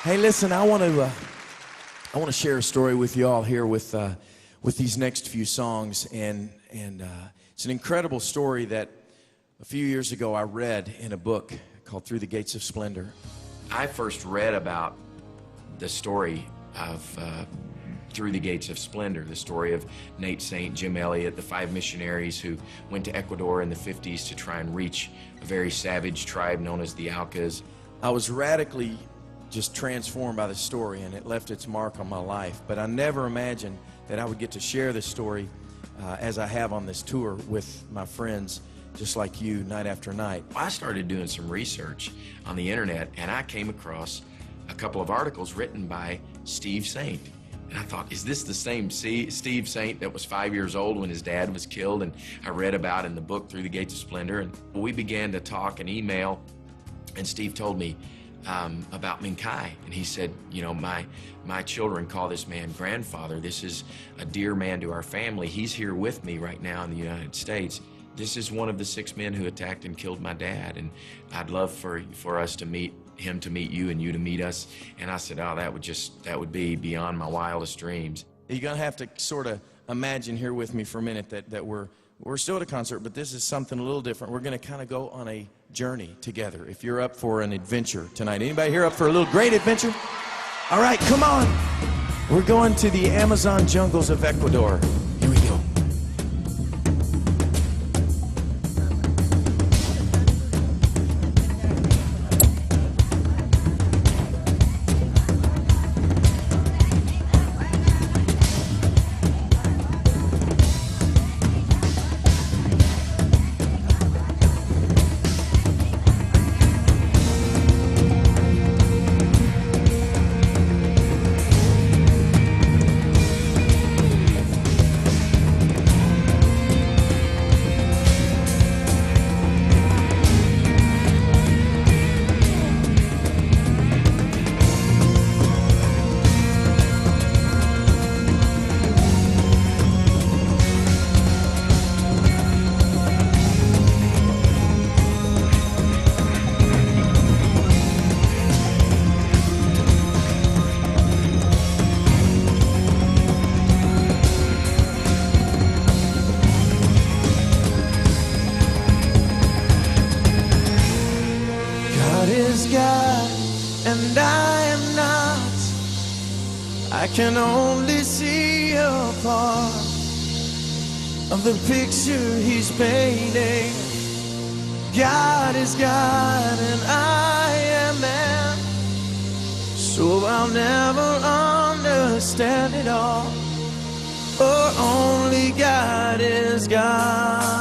Hey, listen, I want to share a story with you all here with these next few songs, and it's an incredible story that a few years ago I read in a book called Through the Gates of Splendor. I first read about the story of Through the Gates of Splendor, the story of Nate Saint, Jim Elliot, the 5 missionaries who went to Ecuador in the 50s to try and reach a very savage tribe known as the Aucas. I was radically just transformed by the story, and it left its mark on my life. But I never imagined that I would get to share this story as I have on this tour with my friends, just like you, night after night. I started doing some research on the internet, and I came across a couple of articles written by Steve Saint. And I thought, is this the same Steve Saint that was 5 years old when his dad was killed and I read about in the book Through the Gates of Splendor? And we began to talk and email, and Steve told me about Minkai, and he said, you know, my children call this man grandfather. This is a dear man to our family. He's here with me right now in the United States. This is one of the 6 men who attacked and killed my dad, and I'd love for us to meet him, to meet you, and you to meet us. And I said, oh, that would be beyond my wildest dreams. You're gonna have to sort of imagine here with me for a minute that we're still at a concert, but this is something a little different. We're gonna kind of go on a journey together. If you're up for an adventure tonight, anybody here up for a little great adventure? All right, come on. We're going to the Amazon jungles of Ecuador. Here we go. God, and I am not. I can only see a part of the picture he's painting. God is God, and I am man. So I'll never understand it all, for only God is God.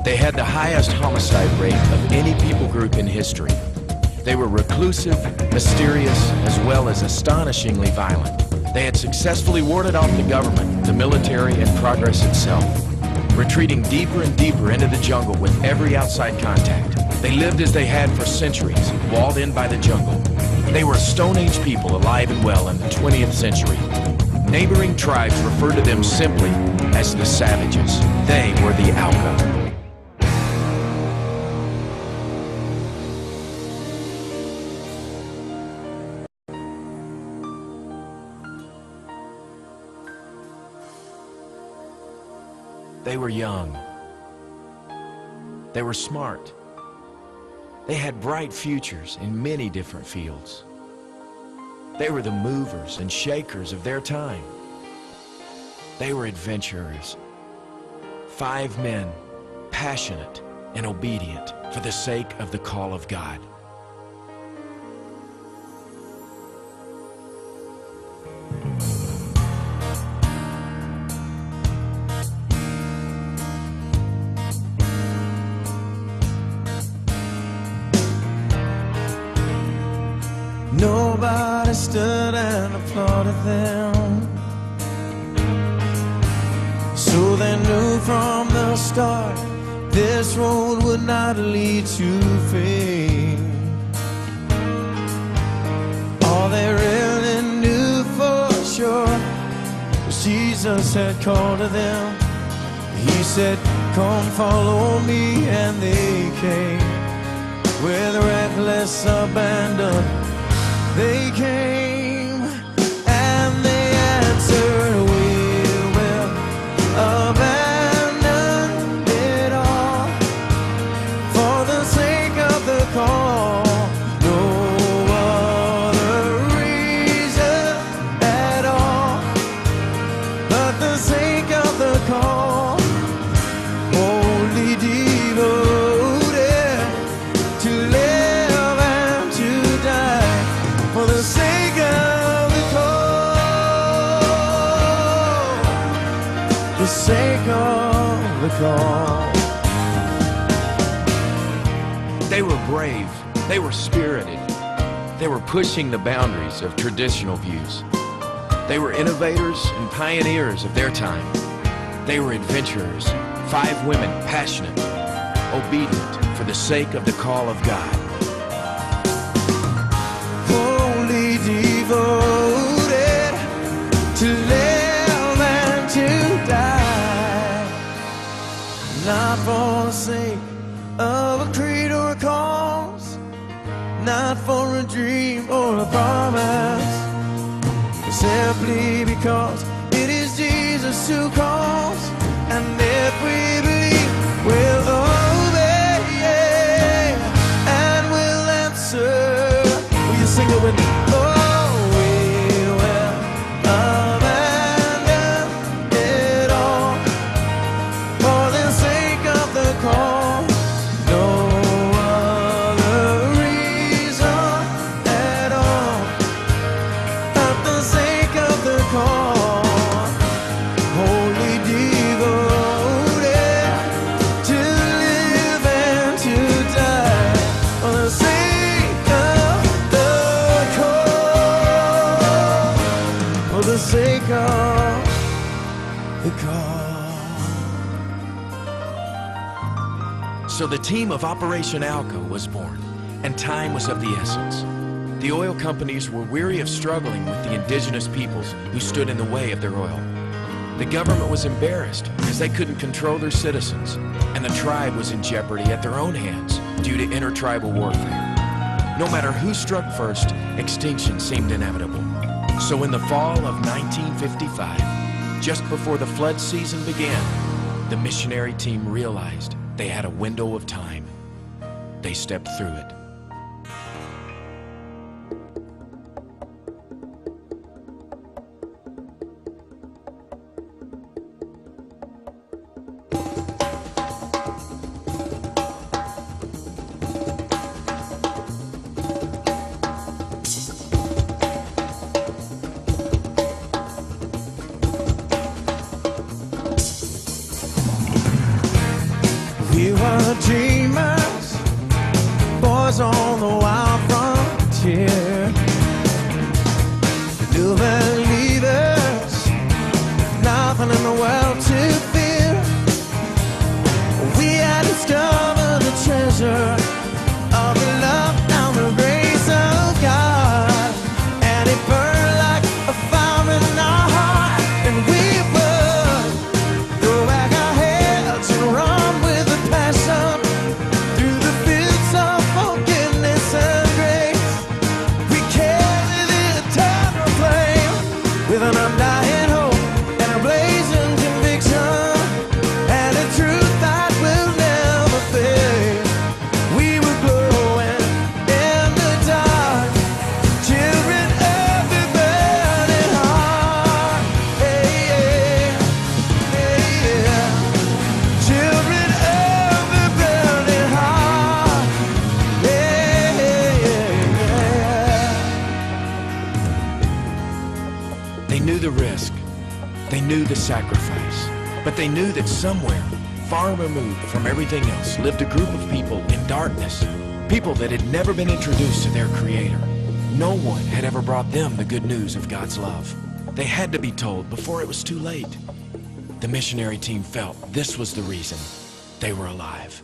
They had the highest homicide rate of any people group in history. They were reclusive, mysterious, as well as astonishingly violent. They had successfully warded off the government, the military, and progress itself, retreating deeper and deeper into the jungle with every outside contact. They lived as they had for centuries, walled in by the jungle. They were Stone Age people alive and well in the 20th century. Neighboring tribes referred to them simply as the savages. They were the Aucas. They were young. They were smart. They had bright futures in many different fields. They were the movers and shakers of their time. They were adventurers. 5 men, passionate and obedient for the sake of the call of God. Nobody stood and applauded them, so they knew from the start this road would not lead to fame. All they really knew for sure was Jesus had called to them. He said, "Come follow me," and they came. with reckless abandon. They came and they answered, we will abandon it all for the sake of the call. No other reason at all but the sake of the call. Wholly devoted to live and to die for the sake of the call. The sake of the call. They were brave, they were spirited, they were pushing the boundaries of traditional views. They were innovators and pioneers of their time. They were adventurers, 5 women, passionate, obedient for the sake of the call of God. Wholly devoted to live and to die, not for the sake of a creed or a cause, not for a dream or a promise, simply because it is Jesus who calls. And if we believe, we'll obey and we'll answer. Will you sing it with me? Oh, we will abandon it all for the sake of the call. No other reason at all but the sake of the call. Wholly devoted to live and to die for the sake of the call. For the sake of the call. So the team of Operation Aucas was born, and time was of the essence. The oil companies were weary of struggling with the indigenous peoples who stood in the way of their oil. The government was embarrassed because they couldn't control their citizens, and the tribe was in jeopardy at their own hands due to intertribal warfare. No matter who struck first, extinction seemed inevitable. So in the fall of 1955, just before the flood season began, the missionary team realized they had a window of time. They stepped through it. We were dreamers, boys on the wild frontier, new believers, nothing in the world to fear. We had discovered the treasure of the love and the grace of God, and it burned like a fire in our heart, and we would throw back our heads and run with the passion through the fields of forgiveness and grace. We carry the eternal flame with an undying hope and a blazing conviction, and a truth that will never fade. We were glowing in the dark, children of the burning heart. Hey, yeah, hey, yeah. Children of the burning heart. Yeah, yeah. They knew the risk, they knew the sacrifice, but they knew that somewhere, far removed from everything else, lived a group of people in darkness, people that had never been introduced to their Creator. No one had ever brought them the good news of God's love. They had to be told before it was too late. The missionary team felt this was the reason they were alive.